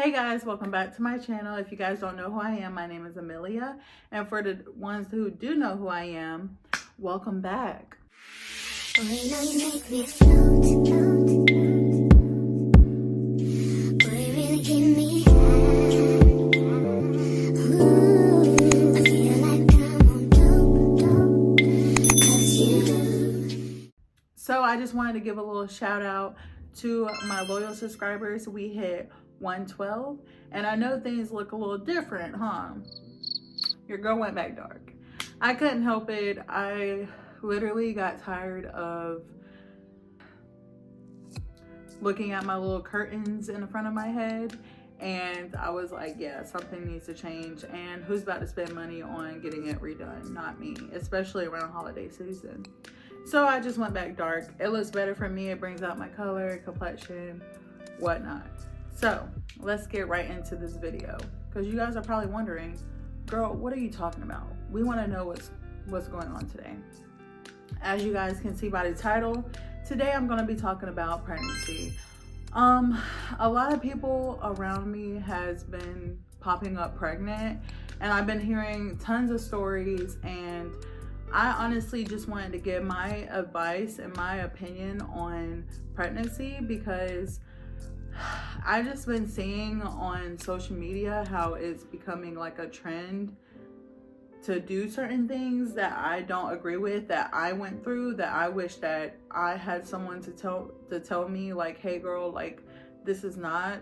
Hey guys, welcome back to my channel. If you guys don't know who I am, my name is Amelia. And for the ones who do know who I am, welcome back. So I just wanted to give a little shout out to my loyal subscribers. We hit 112 and I know things look a little different, huh? Your girl went back dark. I couldn't help it. I literally got tired of looking at my little curtains in the front of my head, and I was like, yeah, something needs to change. And who's about to spend money on getting it redone? Not me, especially around holiday season. So I just went back dark. It looks better for me. It brings out my color, complexion, whatnot. So let's get right into this video, because you guys are probably wondering, girl, what are you talking about? We want to know what's going on today. As you guys can see by the title, today I'm going to be talking about pregnancy. A lot of people around me has been popping up pregnant, and I've been hearing tons of stories, and I honestly just wanted to give my advice and my opinion on pregnancy, because I just been seeing on social media how it's becoming like a trend to do certain things that I don't agree with, that I went through, that I wish that I had someone to tell me, like, hey girl, like, this is not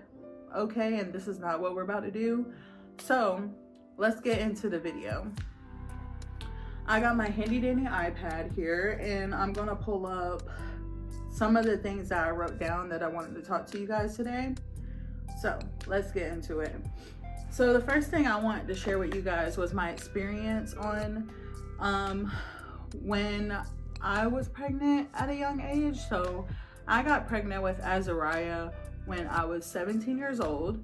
okay and this is not what we're about to do. So let's get into the video. I got my handy dandy iPad here, and I'm gonna pull up some of the things that I wrote down that I wanted to talk to you guys today. So let's get into it. So the first thing I wanted to share with you guys was my experience on when I was pregnant at a young age. So I got pregnant with Azariah when I was 17 years old,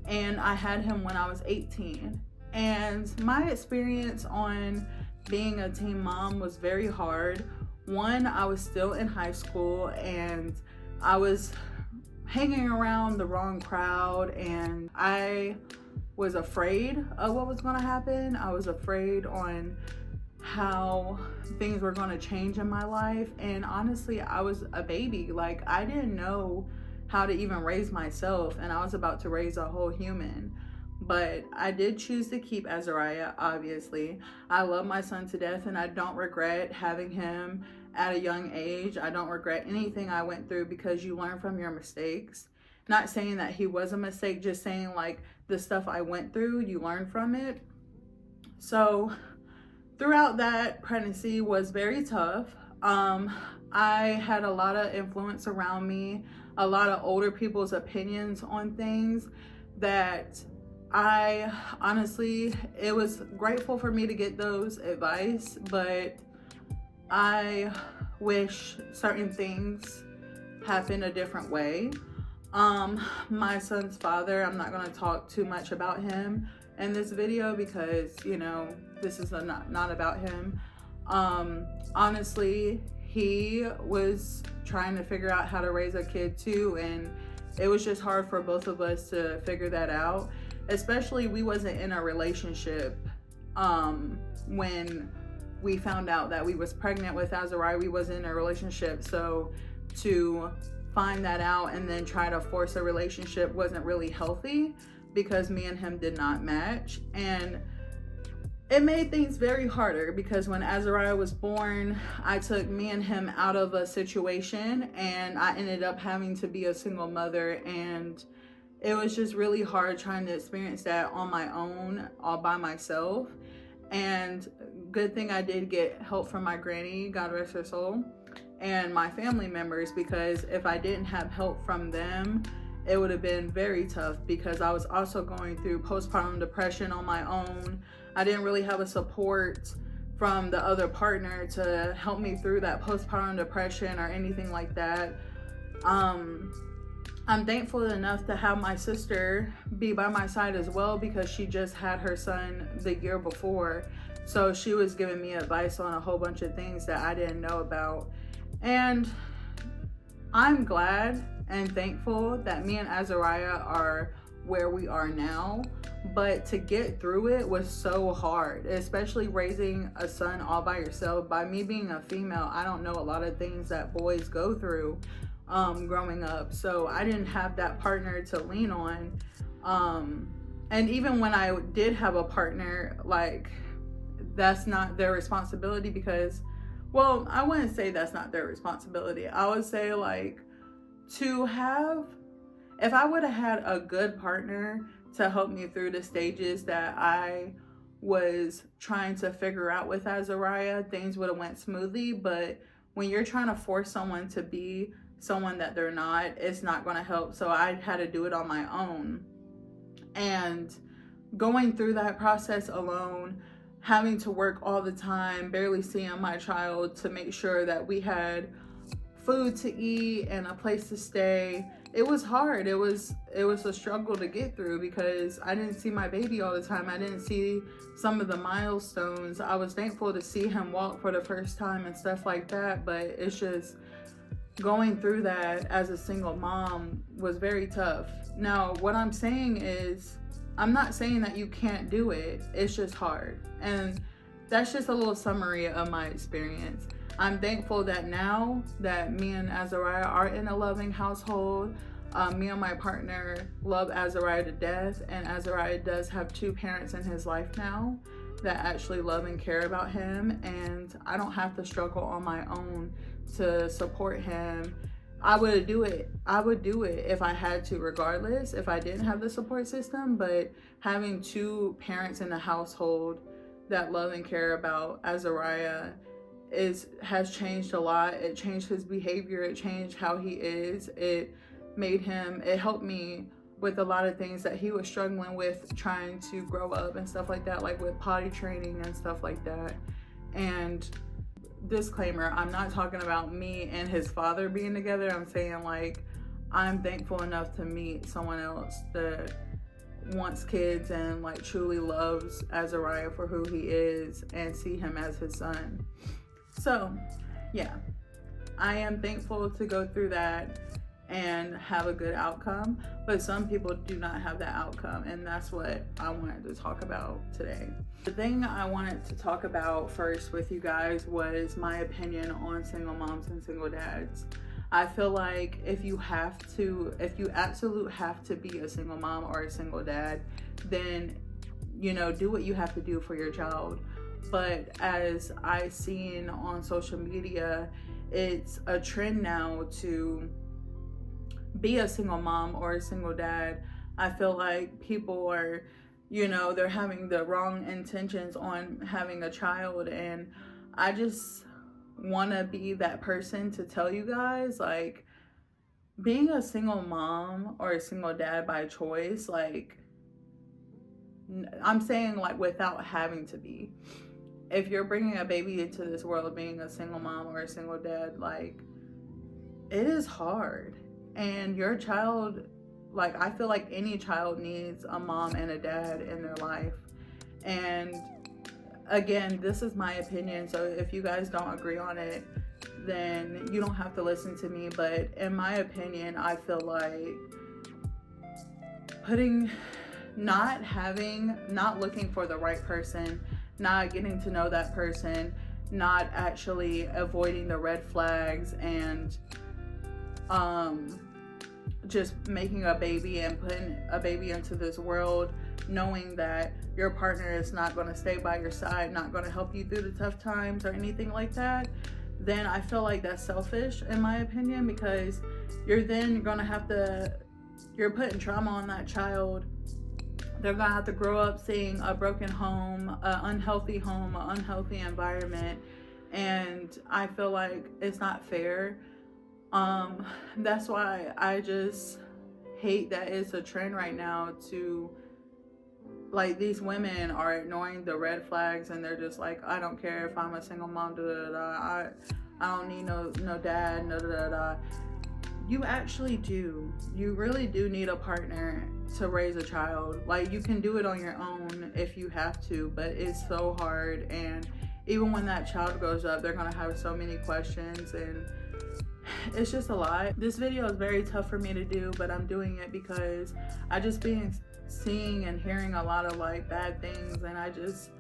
and I had him when I was 18. And my experience on being a teen mom was very hard. One, I was still in high school and I was hanging around the wrong crowd, and I was afraid of what was going to happen. I was afraid on how things were going to change in my life, and honestly, I was a baby. Like, I didn't know how to even raise myself, and I was about to raise a whole human. But I did choose to keep Azariah, obviously. I love my son to death, and I don't regret having him at a young age. I don't regret anything I went through, because you learn from your mistakes. Not saying that he was a mistake, just saying like the stuff I went through, you learn from it. So throughout that, pregnancy was very tough. I had a lot of influence around me, a lot of older people's opinions on things that I honestly, it was grateful for me to get those advice, but I wish certain things happened a different way. My son's father, I'm not going to talk too much about him in this video, because, you know, this is not about him. Honestly, he was trying to figure out how to raise a kid too, and it was just hard for both of us to figure that out. Especially, we wasn't in a relationship when we found out that we was pregnant with Azariah. We was in a relationship, so to find that out and then try to force a relationship wasn't really healthy, because me and him did not match, and it made things very harder, because when Azariah was born, I took me and him out of a situation, and I ended up having to be a single mother, and it was just really hard trying to experience that on my own, all by myself. And good thing I did get help from my granny, God rest her soul, and my family members, because if I didn't have help from them, it would have been very tough, because I was also going through postpartum depression on my own. I didn't really have a support from the other partner to help me through that postpartum depression or anything like that. I'm thankful enough to have my sister be by my side as well, because she just had her son the year before. So she was giving me advice on a whole bunch of things that I didn't know about. And I'm glad and thankful that me and Azariah are where we are now. But to get through it was so hard, especially raising a son all by yourself. By me being a female, I don't know a lot of things that boys go through growing up. So I didn't have that partner to lean on. And even when I did have a partner, like, that's not their responsibility because, well, I wouldn't say that's not their responsibility. I would say, like, if I would have had a good partner to help me through the stages that I was trying to figure out with Azariah, things would have went smoothly. But when you're trying to force someone to be someone that they're not, it's not going to help. So I had to do it on my own. And going through that process alone, having to work all the time, barely seeing my child to make sure that we had food to eat and a place to stay, it was hard. It was a struggle to get through because I didn't see my baby all the time. I didn't see some of the milestones. I was thankful to see him walk for the first time and stuff like that, but it's just going through that as a single mom was very tough. Now, what I'm saying is, I'm not saying that you can't do it. It's just hard. And that's just a little summary of my experience. I'm thankful that now that me and Azariah are in a loving household, me and my partner love Azariah to death, and Azariah does have 2 parents in his life now that actually love and care about him, and I don't have to struggle on my own to support him. I would do it if I had to, regardless, if I didn't have the support system. But having 2 parents in the household that love and care about Azariah has changed a lot. It changed his behavior. It changed how he is. It helped me with a lot of things that he was struggling with trying to grow up and stuff like that, like with potty training and stuff like that. And disclaimer, I'm not talking about me and his father being together. I'm saying, like, I'm thankful enough to meet someone else that wants kids and, like, truly loves Azariah for who he is and see him as his son. So yeah, I am thankful to go through that and have a good outcome, but some people do not have that outcome, and that's what I wanted to talk about today. The thing I wanted to talk about first with you guys was my opinion on single moms and single dads. I feel like if you absolutely have to be a single mom or a single dad, then, you know, do what you have to do for your child. But as I've seen on social media, it's a trend now to be a single mom or a single dad. I feel like people are, you know, they're having the wrong intentions on having a child, and I just want to be that person to tell you guys, like, being a single mom or a single dad by choice, like, I'm saying, like, without having to be. If you're bringing a baby into this world being a single mom or a single dad, like, it is hard. And your child, like, I feel like any child needs a mom and a dad in their life. And again, this is my opinion, so if you guys don't agree on it, then you don't have to listen to me. But in my opinion, I feel like not looking for the right person, not getting to know that person, not actually avoiding the red flags, and just making a baby and putting a baby into this world, knowing that your partner is not going to stay by your side, not going to help you through the tough times or anything like that, then I feel like that's selfish, in my opinion, because you're putting trauma on that child. They're gonna have to grow up seeing a broken home, an unhealthy environment, and I feel like it's not fair. That's why I just hate that it's a trend right now to, like, these women are ignoring the red flags, and they're just like, I don't care if I'm a single mom, I don't need no dad, You actually do. You really do need a partner to raise a child. Like, you can do it on your own if you have to, but it's so hard. And even when that child grows up, they're gonna have so many questions, and it's just a lot. This video is very tough for me to do, but I'm doing it because I just been seeing and hearing a lot of like bad things, and I just,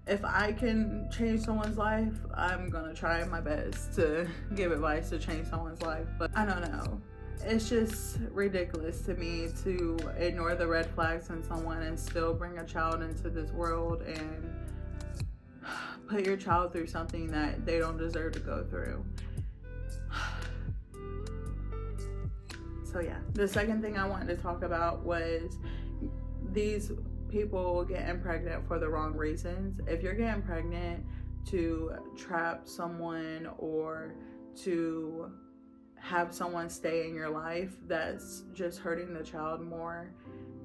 if I can change someone's life, I'm gonna try my best to give advice to change someone's life. But I don't know, it's just ridiculous to me to ignore the red flags in someone and still bring a child into this world and put your child through something that they don't deserve to go through. So yeah, the second thing I wanted to talk about was these people getting pregnant for the wrong reasons. If you're getting pregnant to trap someone or to have someone stay in your life, that's just hurting the child more.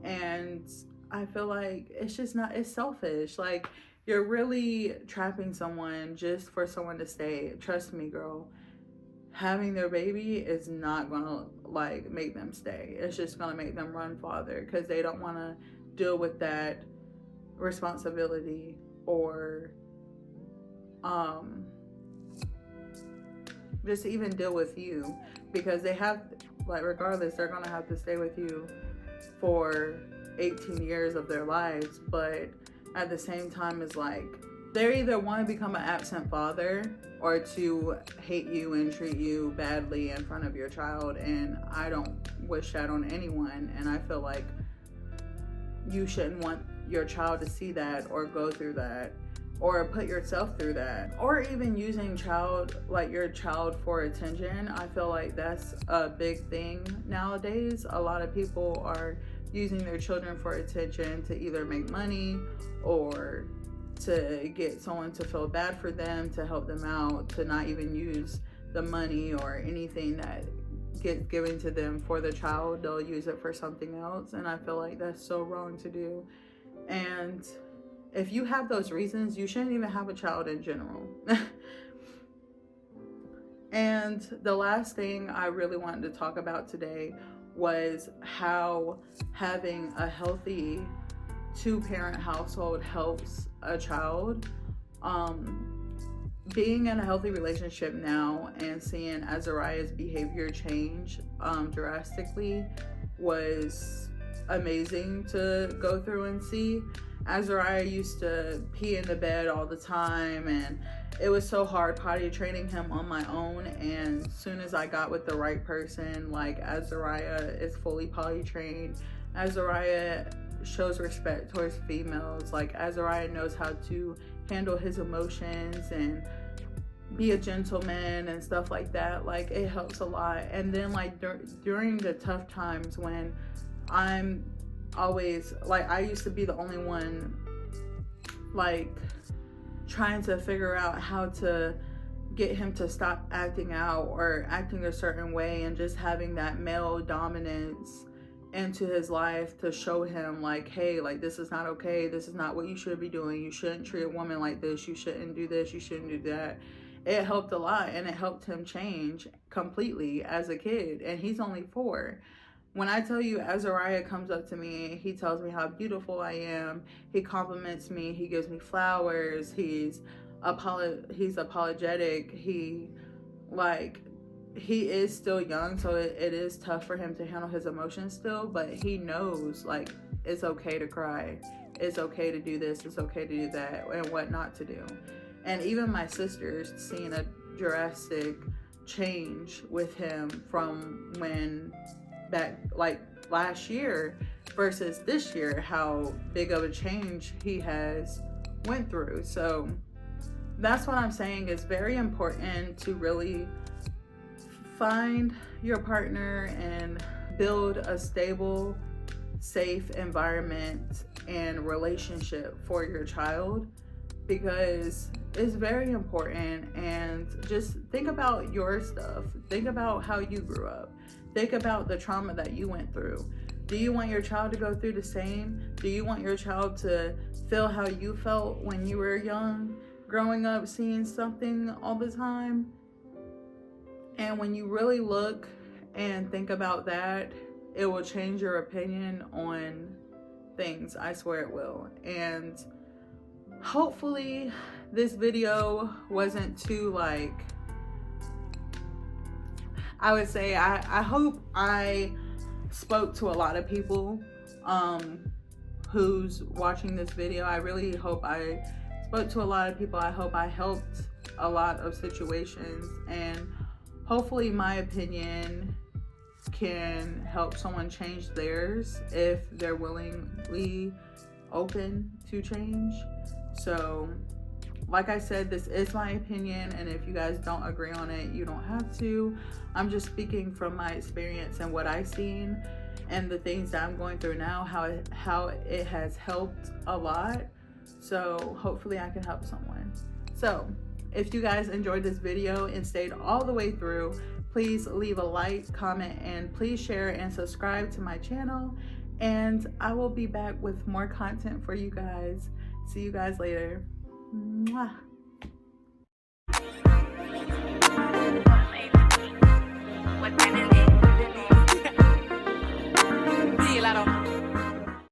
And I feel like it's just not, it's selfish. Like, you're really trapping someone just for someone to stay. Trust me, girl, having their baby is not gonna like make them stay. It's just gonna make them run farther because they don't want to deal with that responsibility or just even deal with you, because they have, like, regardless, they're gonna have to stay with you for 18 years of their lives. But at the same time, it's like they either want to become an absent father or to hate you and treat you badly in front of your child, and I don't wish that on anyone. And I feel like you shouldn't want your child to see that or go through that or put yourself through that, or even using your child for attention. I feel like that's a big thing nowadays. A lot of people are using their children for attention to either make money or to get someone to feel bad for them, to help them out, to not even use the money or anything that gets given to them for the child. They'll use it for something else, and I feel like that's so wrong to do. And if you have those reasons, you shouldn't even have a child in general. And the last thing I really wanted to talk about today was how having a healthy two-parent household helps a child. Being in a healthy relationship now and seeing Azariah's behavior change drastically was amazing to go through and see. Azariah used to pee in the bed all the time, and it was so hard potty training him on my own. And as soon as I got with the right person, like, Azariah is fully potty trained. Azariah shows respect towards females. Like, Azariah knows how to handle his emotions and be a gentleman and stuff like that. Like, it helps a lot. And then, like, during the tough times when I'm always, like, I used to be the only one, like, trying to figure out how to get him to stop acting out or acting a certain way, and just having that male dominance into his life to show him, like, hey, like, this is not okay, this is not what you should be doing, you shouldn't treat a woman like this, you shouldn't do this, you shouldn't do that. It helped a lot, and it helped him change completely as a kid, and he's only 4. When I tell you, Azariah comes up to me, he tells me how beautiful I am, he compliments me, he gives me flowers, he's apologetic, he is still young, so it is tough for him to handle his emotions still, but he knows, like, it's okay to cry, it's okay to do this, it's okay to do that, and what not to do. And even my sister's seen a drastic change with him from when back, like, last year versus this year, how big of a change he has went through. So that's what I'm saying. It's very important to really find your partner and build a stable, safe environment and relationship for your child, because it's very important. And just think about your stuff. Think about how you grew up. Think about the trauma that you went through. Do you want your child to go through the same? Do you want your child to feel how you felt when you were young, growing up, seeing something all the time? And when you really look and think about that, it will change your opinion on things. I swear it will. And hopefully this video wasn't too, like, I would say I hope I spoke to a lot of people who's watching this video. I really hope I spoke to a lot of people. I hope I helped a lot of situations, and hopefully my opinion can help someone change theirs if they're willingly open to change. So like I said, this is my opinion, and if you guys don't agree on it, you don't have to. I'm just speaking from my experience and what I've seen and the things that I'm going through now, how it has helped a lot. So hopefully I can help someone. So if you guys enjoyed this video and stayed all the way through, please leave a like, comment, and please share and subscribe to my channel. And I will be back with more content for you guys. See you guys later. Mwah.